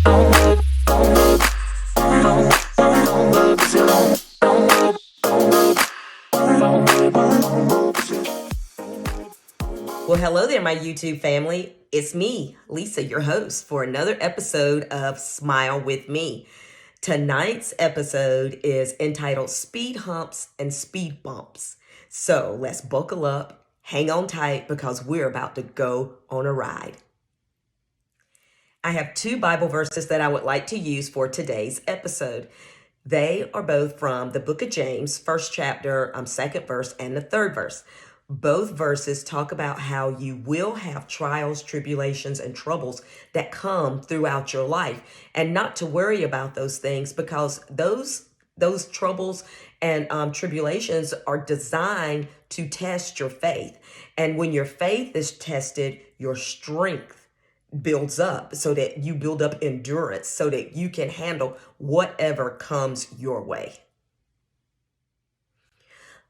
Well, hello there, my YouTube family. It's me, Lisa, your host, for another episode of Smile with Me. Tonight's episode is entitled Speed Humps and Speed Bumps. So let's buckle up, hang on tight, because we're about to go on a ride. I have two Bible verses that I would like to use for today's episode. They are both from the book of James, first chapter, second verse, and the third verse. Both verses talk about how you will have trials, tribulations, and troubles that come throughout your life, and not to worry about those things, because those troubles and tribulations are designed to test your faith. And when your faith is tested, your strength builds up, so that you build up endurance so that you can handle whatever comes your way.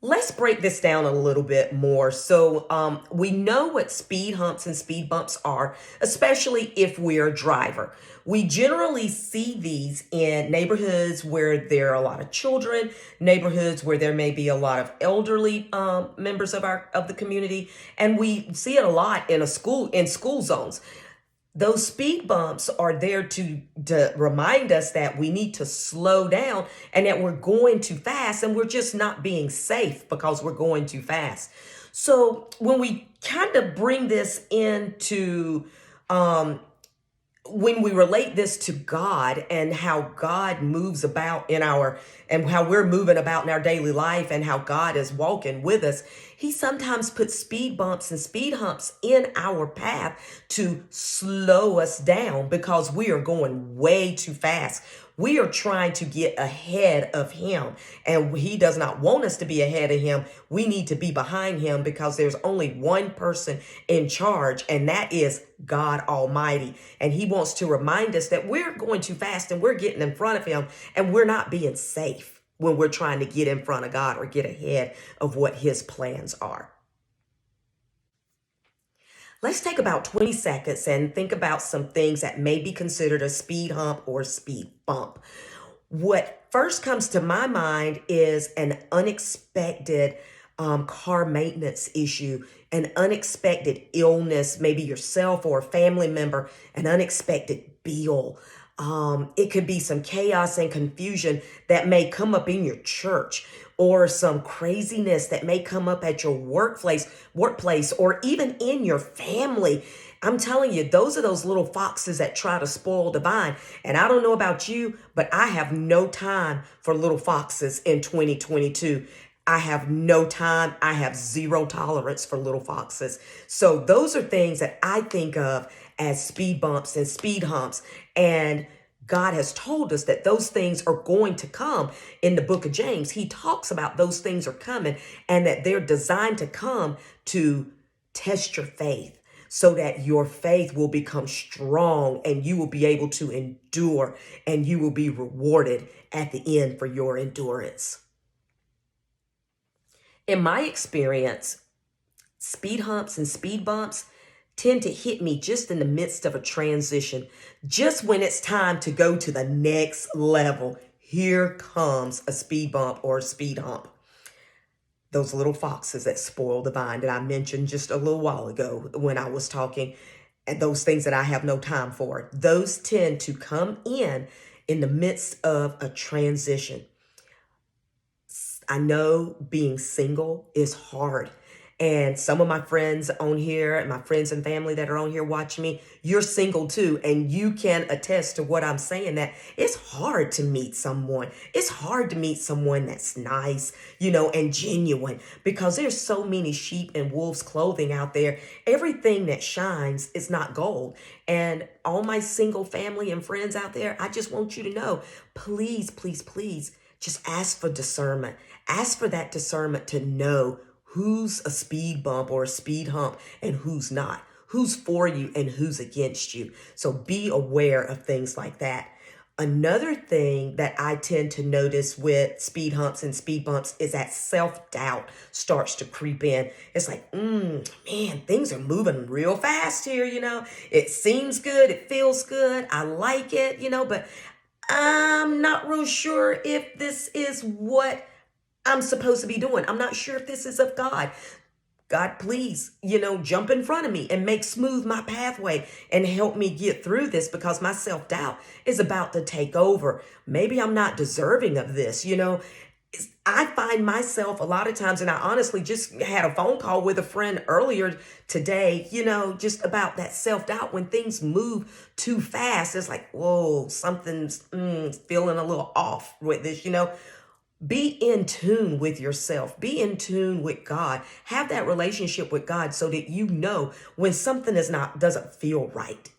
Let's break this down a little bit more. So we know what speed humps and speed bumps are, especially if we're a driver. We generally see these in neighborhoods where there are a lot of children, neighborhoods where there may be a lot of elderly members of the community, and we see it a lot in school zones. Those speed bumps are there to remind us that we need to slow down and that we're going too fast, and we're just not being safe because we're going too fast. So when we kind of bring this into when we relate this to God and how God moves about and how we're moving about in our daily life and how God is walking with us, he sometimes puts speed bumps and speed humps in our path to slow us down because we are going way too fast. We are trying to get ahead of him, and he does not want us to be ahead of him. We need to be behind him because there's only one person in charge, and that is God Almighty. And he wants to remind us that we're going too fast and we're getting in front of him, and we're not being safe when we're trying to get in front of God or get ahead of what his plans are. Let's take about 20 seconds and think about some things that may be considered a speed hump or speed bump. What first comes to my mind is an unexpected car maintenance issue, an unexpected illness, maybe yourself or a family member, an unexpected bill. It could be some chaos and confusion that may come up in your church, or some craziness that may come up at your workplace, or even in your family. I'm telling you, those are those little foxes that try to spoil the vine. And I don't know about you, but I have no time for little foxes in 2022. I have no time. I have zero tolerance for little foxes. So those are things that I think of as speed bumps and speed humps. And God has told us that those things are going to come in the book of James. He talks about those things are coming and that they're designed to come to test your faith so that your faith will become strong and you will be able to endure and you will be rewarded at the end for your endurance. In my experience, speed humps and speed bumps tend to hit me just in the midst of a transition, just when it's time to go to the next level. Here comes a speed bump or a speed hump. Those little foxes that spoil the vine that I mentioned just a little while ago when I was talking, and those things that I have no time for, those tend to come in the midst of a transition. I know being single is hard. And some of my friends on here and my friends and family that are on here watching me, you're single too. And you can attest to what I'm saying, that it's hard to meet someone. It's hard to meet someone that's nice, and genuine, because there's so many sheep in wolves clothing out there. Everything that shines is not gold. And all my single family and friends out there, I just want you to know, please, please, please, just ask for discernment. Ask for that discernment to know who's a speed bump or a speed hump and who's not, who's for you and who's against you. So be aware of things like that. Another thing that I tend to notice with speed humps and speed bumps is that self-doubt starts to creep in. It's like, man, things are moving real fast here, It seems good, it feels good, I like it, but I'm not real sure if this is what I'm supposed to be doing. I'm not sure if this is of God. God, please, jump in front of me and make smooth my pathway and help me get through this because my self-doubt is about to take over. Maybe I'm not deserving of this, I find myself a lot of times, and I honestly just had a phone call with a friend earlier today, just about that self-doubt when things move too fast. It's like, whoa, something's feeling a little off with this, Be in tune with yourself. Be in tune with God. Have that relationship with God so that you know when something doesn't feel right,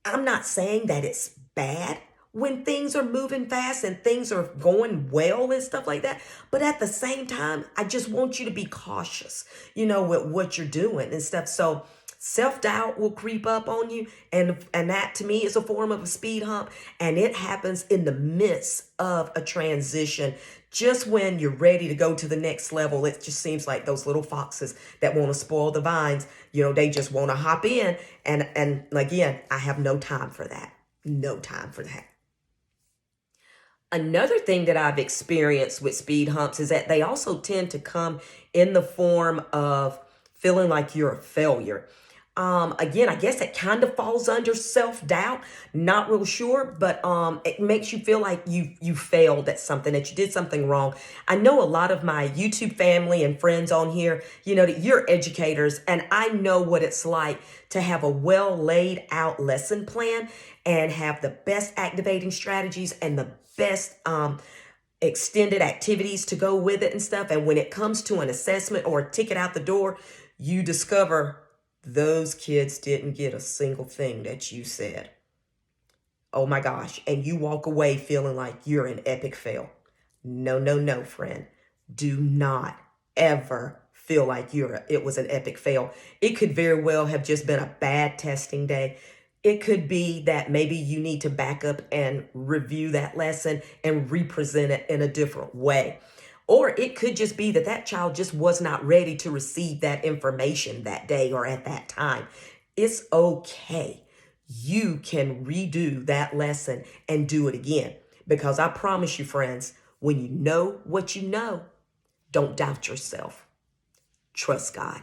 I'm not saying that it's bad when things are moving fast and things are going well and stuff like that. But at the same time, I just want you to be cautious, with what you're doing and stuff. So self-doubt will creep up on you. And that to me is a form of a speed hump. And it happens in the midst of a transition. Just when you're ready to go to the next level, it just seems like those little foxes that want to spoil the vines, they just want to hop in. And again, I have no time for that. No time for that. Another thing that I've experienced with speed humps is that they also tend to come in the form of feeling like you're a failure. Again, I guess it kind of falls under self-doubt. Not real sure, but it makes you feel like you failed at something, that you did something wrong. I know a lot of my YouTube family and friends on here, that you're educators, and I know what it's like to have a well laid out lesson plan and have the best activating strategies and the best extended activities to go with it and stuff. And when it comes to an assessment or a ticket out the door, you discover those kids didn't get a single thing that you said. Oh my gosh. And you walk away feeling like you're an epic fail. No, no, no, friend. Do not ever feel like it was an epic fail. It could very well have just been a bad testing day. It could be that maybe you need to back up and review that lesson and represent it in a different way. Or it could just be that that child just was not ready to receive that information that day or at that time. It's okay. You can redo that lesson and do it again. Because I promise you, friends, when you know what you know, don't doubt yourself. Trust God.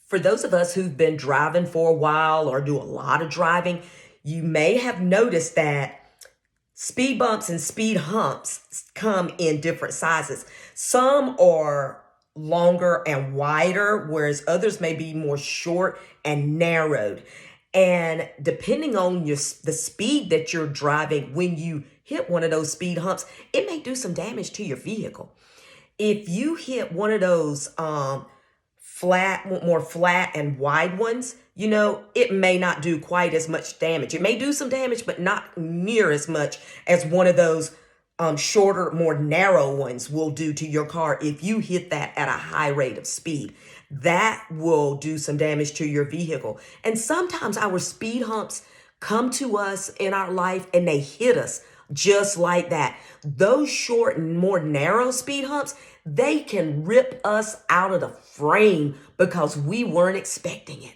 For those of us who've been driving for a while or do a lot of driving, you may have noticed that speed bumps and speed humps come in different sizes. Some are longer and wider, whereas others may be more short and narrowed. And depending on the speed that you're driving, when you hit one of those speed humps, it may do some damage to your vehicle. If you hit one of those more flat and wide ones, it may not do quite as much damage. It may do some damage, but not near as much as one of those shorter, more narrow ones will do to your car if you hit that at a high rate of speed. That will do some damage to your vehicle. And sometimes our speed humps come to us in our life and they hit us just like that. Those short and more narrow speed humps, they can rip us out of the frame because we weren't expecting it.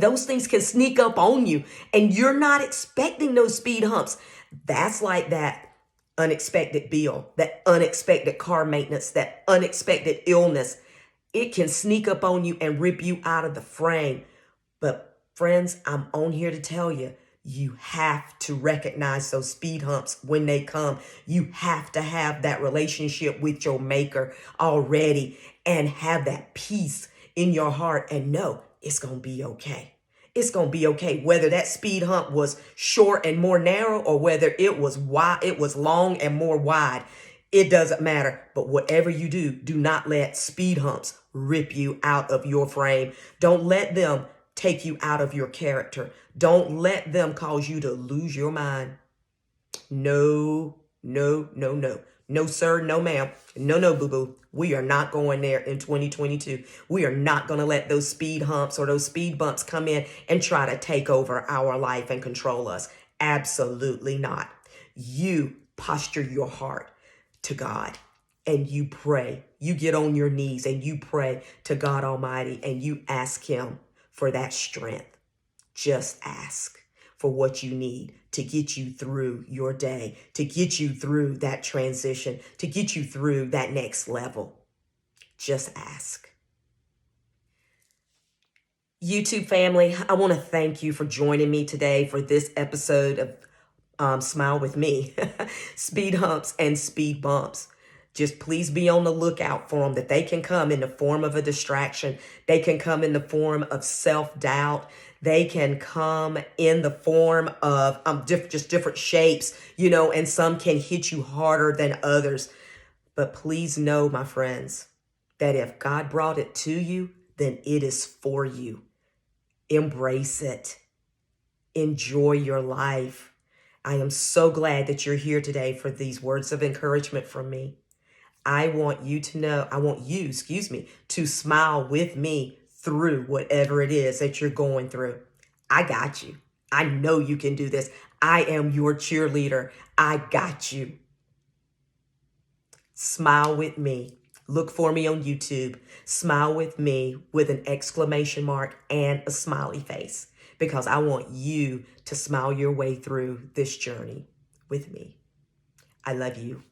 Those things can sneak up on you and you're not expecting those speed humps. That's like that unexpected bill, that unexpected car maintenance, that unexpected illness. It can sneak up on you and rip you out of the frame. But friends, I'm on here to tell you, you have to recognize those speed humps when they come. You have to have that relationship with your maker already and have that peace in your heart and know it's going to be okay. It's going to be okay. Whether that speed hump was short and more narrow or whether it was wide, it was long and more wide. It doesn't matter. But whatever you do, do not let speed humps rip you out of your frame. Don't let them take you out of your character. Don't let them cause you to lose your mind. No, no, no, no. No, sir. No, ma'am. No, no, boo boo. We are not going there in 2022. We are not going to let those speed humps or those speed bumps come in and try to take over our life and control us. Absolutely not. You posture your heart to God and you pray. You get on your knees and you pray to God Almighty and you ask Him for that strength. Just ask for what you need to get you through your day, to get you through that transition, to get you through that next level. Just ask. YouTube family, I want to thank you for joining me today for this episode of Smile With Me, Speed Humps and Speed Bumps. Just please be on the lookout for them, that they can come in the form of a distraction. They can come in the form of self-doubt. They can come in the form of just different shapes, and some can hit you harder than others. But please know, my friends, that if God brought it to you, then it is for you. Embrace it. Enjoy your life. I am so glad that you're here today for these words of encouragement from me. I want you, to smile with me through whatever it is that you're going through. I got you. I know you can do this. I am your cheerleader. I got you. Smile with me. Look for me on YouTube. Smile with me with an exclamation mark and a smiley face, because I want you to smile your way through this journey with me. I love you.